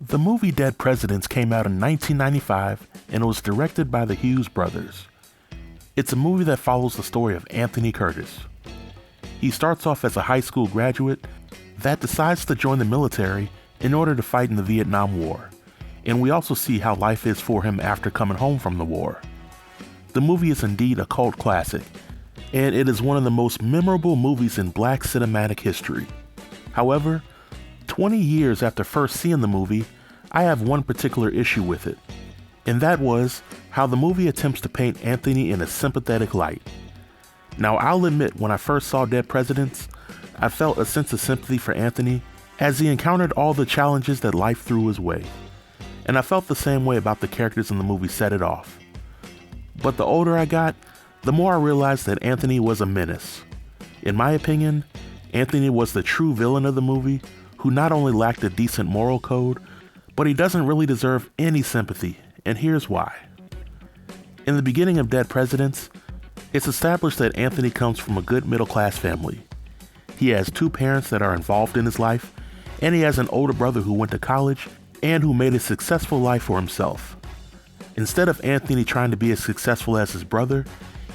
The movie Dead Presidents came out in 1995 and it was directed by the Hughes Brothers. It's a movie that follows the story of Anthony Curtis. He starts off as a high school graduate that decides to join the military in order to fight in the Vietnam War, and we also see how life is for him after coming home from the war. The movie is indeed a cult classic, and it is one of the most memorable movies in Black cinematic history. However, 20 years after first seeing the movie, I have one particular issue with it, and that was how the movie attempts to paint Anthony in a sympathetic light. Now, I'll admit, when I first saw Dead Presidents, I felt a sense of sympathy for Anthony as he encountered all the challenges that life threw his way, and I felt the same way about the characters in the movie Set It Off. But the older I got, the more I realized that Anthony was a menace. In my opinion, Anthony was the true villain of the movie, who not only lacked a decent moral code, but he doesn't really deserve any sympathy, and here's why. In the beginning of Dead Presidents, it's established that Anthony comes from a good middle-class family. He has two parents that are involved in his life, and he has an older brother who went to college and who made a successful life for himself. Instead of Anthony trying to be as successful as his brother,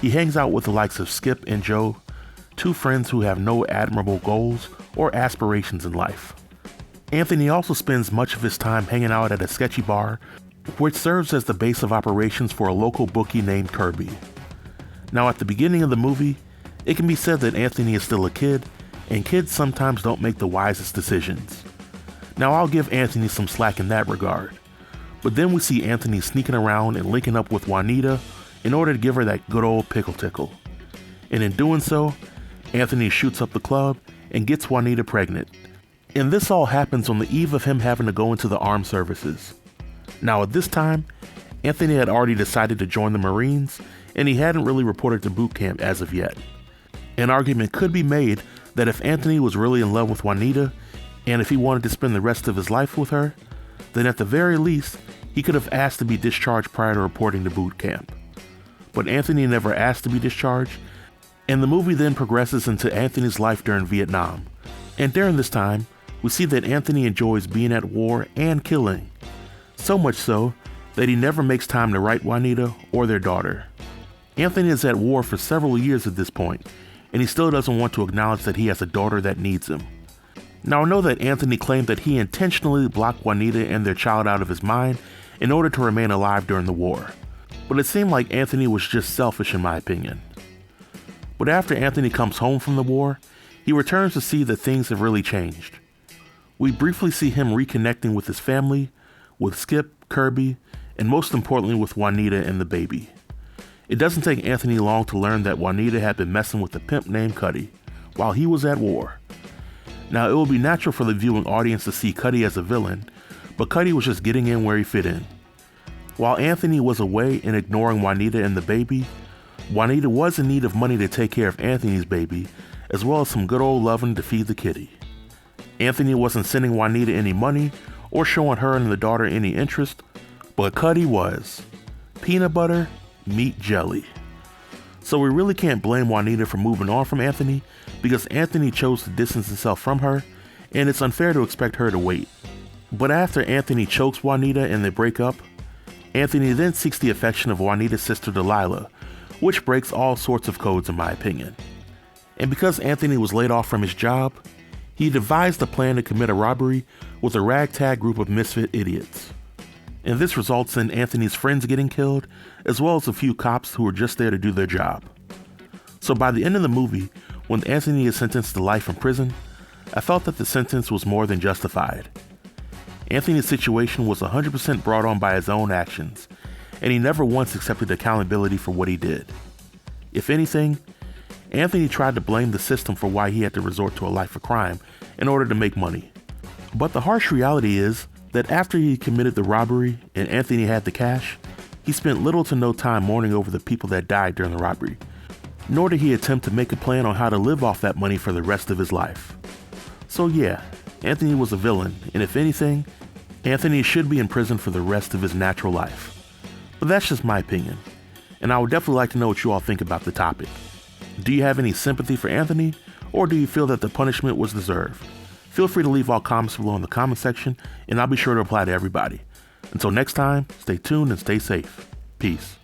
he hangs out with the likes of Skip and Joe, two friends who have no admirable goals or aspirations in life. Anthony also spends much of his time hanging out at a sketchy bar, which serves as the base of operations for a local bookie named Kirby. Now, at the beginning of the movie, it can be said that Anthony is still a kid, and kids sometimes don't make the wisest decisions. Now, I'll give Anthony some slack in that regard, but then we see Anthony sneaking around and linking up with Juanita in order to give her that good old pickle tickle. And in doing so, Anthony shoots up the club and gets Juanita pregnant. And this all happens on the eve of him having to go into the armed services. Now, at this time, Anthony had already decided to join the Marines, and he hadn't really reported to boot camp as of yet. An argument could be made that if Anthony was really in love with Juanita, and if he wanted to spend the rest of his life with her, then at the very least, he could have asked to be discharged prior to reporting to boot camp. But Anthony never asked to be discharged, and the movie then progresses into Anthony's life during Vietnam. And during this time, we see that Anthony enjoys being at war and killing. So much so that he never makes time to write Juanita or their daughter. Anthony is at war for several years at this point, and he still doesn't want to acknowledge that he has a daughter that needs him. Now, I know that Anthony claimed that he intentionally blocked Juanita and their child out of his mind in order to remain alive during the war, but it seemed like Anthony was just selfish in my opinion. But after Anthony comes home from the war, he returns to see that things have really changed. We briefly see him reconnecting with his family, with Skip, Kirby, and most importantly with Juanita and the baby. It doesn't take Anthony long to learn that Juanita had been messing with a pimp named Cuddy while he was at war. Now, it will be natural for the viewing audience to see Cuddy as a villain, but Cuddy was just getting in where he fit in. While Anthony was away and ignoring Juanita and the baby, Juanita was in need of money to take care of Anthony's baby, as well as some good old loving to feed the kitty. Anthony wasn't sending Juanita any money or showing her and the daughter any interest, but Cuddy was. Peanut butter, meat jelly. So we really can't blame Juanita for moving on from Anthony because Anthony chose to distance himself from her, and it's unfair to expect her to wait. But after Anthony chokes Juanita and they break up, Anthony then seeks the affection of Juanita's sister Delilah, which breaks all sorts of codes in my opinion. And because Anthony was laid off from his job, he devised a plan to commit a robbery with a ragtag group of misfit idiots. And this results in Anthony's friends getting killed, as well as a few cops who were just there to do their job. So by the end of the movie, when Anthony is sentenced to life in prison, I felt that the sentence was more than justified. Anthony's situation was 100% brought on by his own actions, and he never once accepted accountability for what he did. If anything, Anthony tried to blame the system for why he had to resort to a life of crime in order to make money. But the harsh reality is that after he committed the robbery and Anthony had the cash, he spent little to no time mourning over the people that died during the robbery, nor did he attempt to make a plan on how to live off that money for the rest of his life. So yeah, Anthony was a villain, and if anything, Anthony should be in prison for the rest of his natural life. But that's just my opinion, and I would definitely like to know what you all think about the topic. Do you have any sympathy for Anthony, or do you feel that the punishment was deserved? Feel free to leave all comments below in the comment section, and I'll be sure to reply to everybody. Until next time, stay tuned and stay safe. Peace.